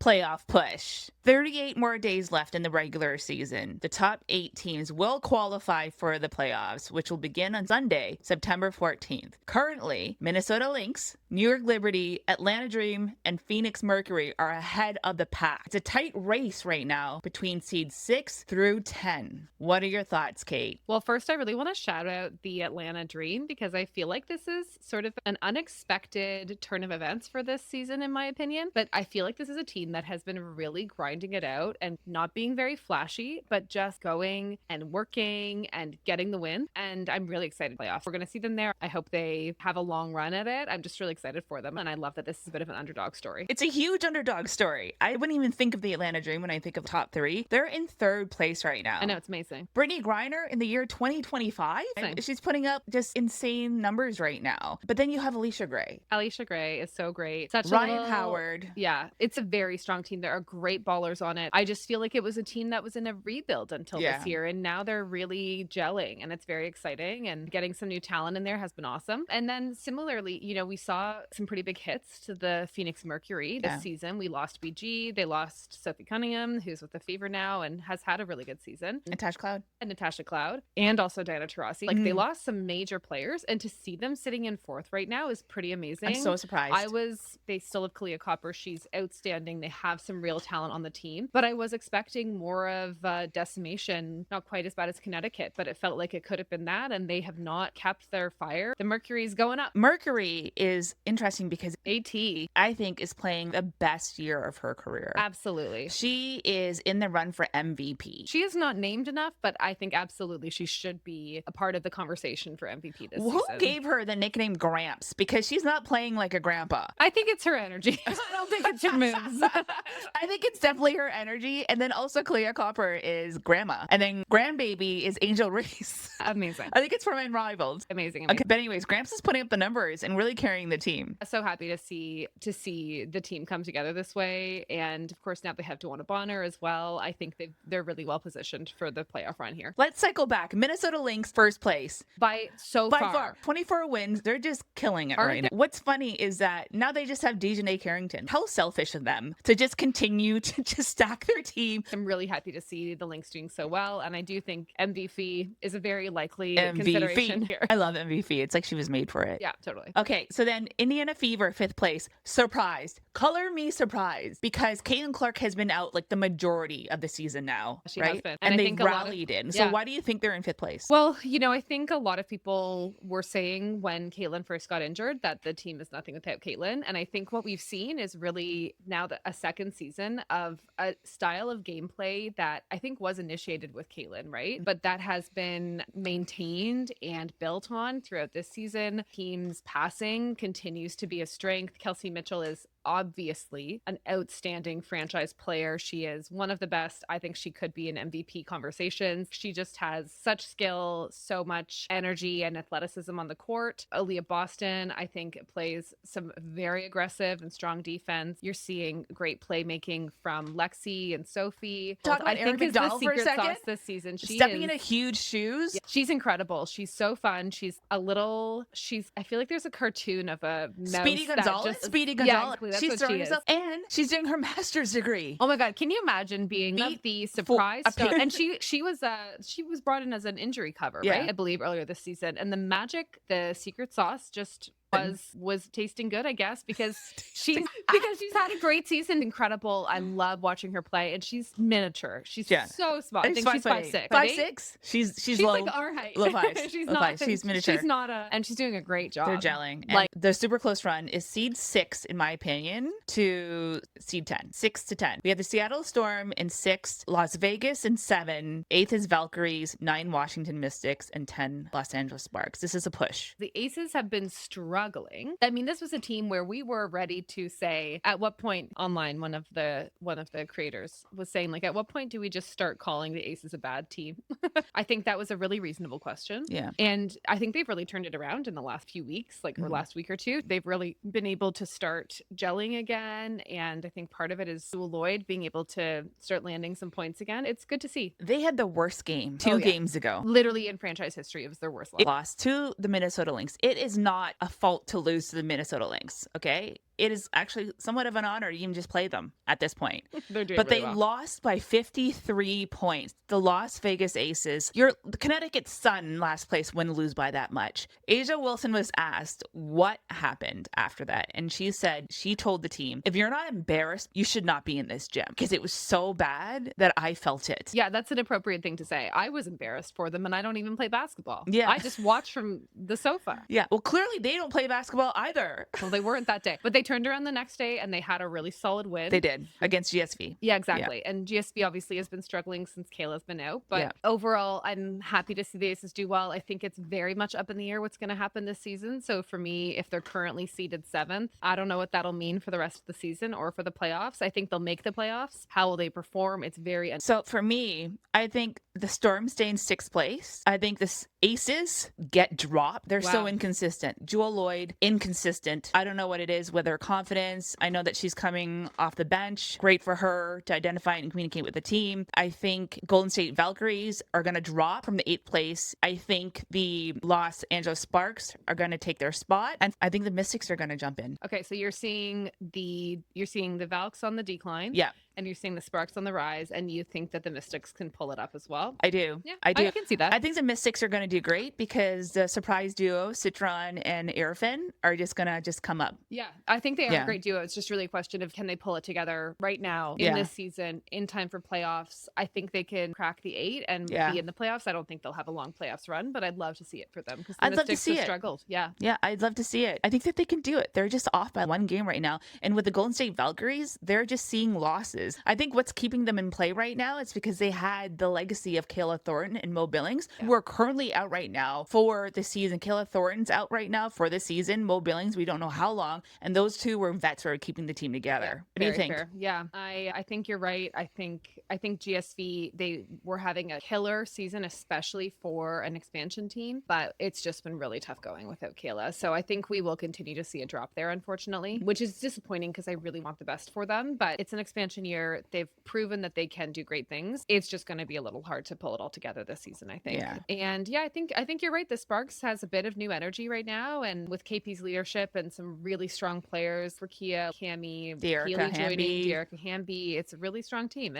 playoff push. 38 more days left in the regular season. The top 8 teams will qualify for the playoffs, which will begin on Sunday, September 14th. Currently, Minnesota Lynx, New York Liberty, Atlanta Dream, and Phoenix Mercury are ahead of the pack. It's a tight race right now between seeds 6 through 10. What are your thoughts, Kate? Well, first, I really want to shout out the Atlanta Dream because I feel like this is sort of an unexpected turn of events for this season, in my opinion. But I feel like this is a team that has been really grinding it out and not being very flashy, but just going and working and getting the win. And I'm really excited for playoffs. We're going to see them there. I hope they have a long run at it. I'm just really excited for them. And I love that this is a bit of an underdog story. It's a huge underdog story. I wouldn't even think of the Atlanta Dream when I think of top 3. They're in 3rd place right now. I know, it's amazing. Brittany Griner in the year 2025, she's putting up just insane numbers right now. But then you have Alicia Gray. Alicia Gray is so great. Ryan Howard. Yeah, it's a very strong team. There are great ballers on it. I just feel like it was a team that was in a rebuild until this year, and now they're really gelling, and it's very exciting, and getting some new talent in there has been awesome. And then similarly, you know, we saw some pretty big hits to the Phoenix Mercury this season. We lost BG, they lost Sophie Cunningham, who's with the Fever now and has had a really good season. Natasha Cloud, and also Diana Taurasi. Like, they lost some major players, and to see them sitting in 4th right now is pretty amazing. I'm so surprised. They still have Kalia Copper. She's outstanding. They have some real talent on the team, but I was expecting more of decimation, not quite as bad as Connecticut, but it felt like it could have been that, and they have not kept their fire. The Mercury's going up. Mercury is interesting because AT, I think, is playing the best year of her career. Absolutely. She is in the run for MVP. She is not named enough, but I think absolutely she should be a part of the conversation for MVP this season. Who gave her the nickname Gramps? Because she's not playing like a grandpa. I think it's her energy. I don't think it's her moves. I think it's definitely her energy. And then also Kalia Copper is grandma. And then grandbaby is Angel Reese. Amazing. I think it's from Unrivaled. Amazing. Okay, but anyways, Gramps is putting up the numbers and really carrying the team. So happy to see the team come together this way. And of course, now they have Dewana Bonner as well. I think they're really well positioned for the playoff run here. Let's cycle back. Minnesota Lynx, 1st place. By far. 24 wins. They're just killing it right now. What's funny is that now they just have Dejanay Carrington. How selfish of them to just continue to just stack their team. I'm really happy to see the Lynx doing so well. And I do think MVP is a very likely consideration here. I love MVP. It's like she was made for it. Yeah, totally. Okay, so then Indiana Fever, 5th place. Surprised. Color me surprised, because Caitlin Clark has been out like the majority of the season now. She right? has been. And they've rallied in. So why do you think they're in 5th place? Well, you know, I think a lot of people were saying when Caitlin first got injured that the team is nothing without Caitlin. And I think what we've seen is really now a second season of a style of gameplay that I think was initiated with Caitlin, right? But that has been maintained and built on throughout this season. Team's passing continues to be a strength. Kelsey Mitchell is obviously an outstanding franchise player. She is one of the best. I think she could be in MVP conversations. She just has such skill, so much energy and athleticism on the court. Aaliyah Boston, I think, plays some very aggressive and strong defense. You're seeing great playmaking from Lexi and Sophie. Talk about Erin McDowell for a second. This season. Stepping into huge shoes. Yeah, she's incredible. She's so fun. I feel like there's a cartoon of a mouse. Speedy Gonzalez. Yeah, exactly. That's she's what throwing she is. herself, and she's doing her master's degree. Oh my God! Can you imagine being the surprise star? And she was brought in as an injury cover, right? I believe earlier this season. And the magic, the secret sauce, just was tasting good, I guess, because she's had a great season. Incredible. I love watching her play, and she's miniature. She's so small. I think she's 5'6". 5'6". She's low, like our height. Low fives. She's low not. Fives. She's miniature. She's not and she's doing a great job. They're gelling. And like the super close run is seed 6, in my opinion, to seed 10. 6 to 10. We have the Seattle Storm in 6th, Las Vegas in 7, 8th is Valkyries, 9 Washington Mystics, and 10 Los Angeles Sparks. This is a push. The Aces have been struggling. I mean, this was a team where we were ready to say, at what point online, one of the creators was saying, like, at what point do we just start calling the Aces a bad team? I think that was a really reasonable question. Yeah. And I think they've really turned it around in the last few weeks, or last week or two. They've really been able to start gelling again. And I think part of it is Sue Lloyd being able to start landing some points again. It's good to see. They had the worst game 2 games ago. Literally in franchise history, it was their worst loss. Lost to the Minnesota Lynx. It is not a fault to lose to the Minnesota Lynx, okay? it is actually somewhat of an honor to even just play them at this point. They're doing But really they well. lost by 53 points. The Las Vegas Aces, the Connecticut Sun last place wouldn't lose by that much. Asia Wilson was asked what happened after that. And she said she told the team, if you're not embarrassed, you should not be in this gym because it was so bad that I felt it. Yeah, that's an appropriate thing to say. I was embarrassed for them and I don't even play basketball. Yeah. I just watch from the sofa. Yeah. Well, clearly they don't play basketball either. Well, they weren't that day, but they turned around the next day and they had a really solid win. They did against GSV. Yeah, exactly. And GSB obviously has been struggling since Kayla's been out. But Yeah. overall, I'm happy to see the Aces do well. I think it's very much up in the air what's going to happen this season. So for me, if they're currently seeded 7th, I don't know what that'll mean for the rest of the season or for the playoffs. I think they'll make the playoffs. How will they perform? It's very So for me, I think the Storm stay in 6th place. I think the Aces get dropped. They're so Wow. inconsistent. Jewel Lloyd, inconsistent. I don't know what it is with her confidence. I know that she's coming off the bench. Great for her to identify and communicate with the team. I think Golden State Valkyries are going to drop from the 8th place. I think the Los Angeles Sparks are going to take their spot. And I think the Mystics are going to jump in. Okay, so you're seeing the Valks on the decline. Yeah. And you're seeing the Sparks on the rise, and you think that the Mystics can pull it up as well? I do. Yeah, I do. I can see that. I think the Mystics are going to do great because the surprise duo, Citron and Airfin, are just going to come up. Yeah, I think they are Yeah. a great duo. It's just really a question of can they pull it together right now in Yeah. this season in time for playoffs. I think they can crack the 8 and Yeah. be in the playoffs. I don't think they'll have a long playoffs run, but I'd love to see it for them because the I'd love to Mystics see have it. struggled. Yeah. Yeah, I'd love to see it. I think that they can do it. They're just off by one game right now. And with the Golden State Valkyries, they're just seeing losses. I think what's keeping them in play right now is because they had the legacy of Kayla Thornton and Mo Billings, who are currently out right now for the season. Kayla Thornton's out right now for the season. Mo Billings, we don't know how long. And those two were vets who are keeping the team together. What do you Very think? fair. Yeah, I think you're right. I think GSV, they were having a killer season, especially for an expansion team, but it's just been really tough going without Kayla. So I think we will continue to see a drop there, unfortunately, which is disappointing because I really want the best for them. But it's an expansion year. They've proven that they can do great things. It's just going to be a little hard to pull it all together this season, I think. Yeah. And yeah, I think you're right. The Sparks has a bit of new energy right now, and with KP's leadership and some really strong players for Kia, Cami, Dearica Keely joining, Hamby. Dearica Hamby, it's a really strong team.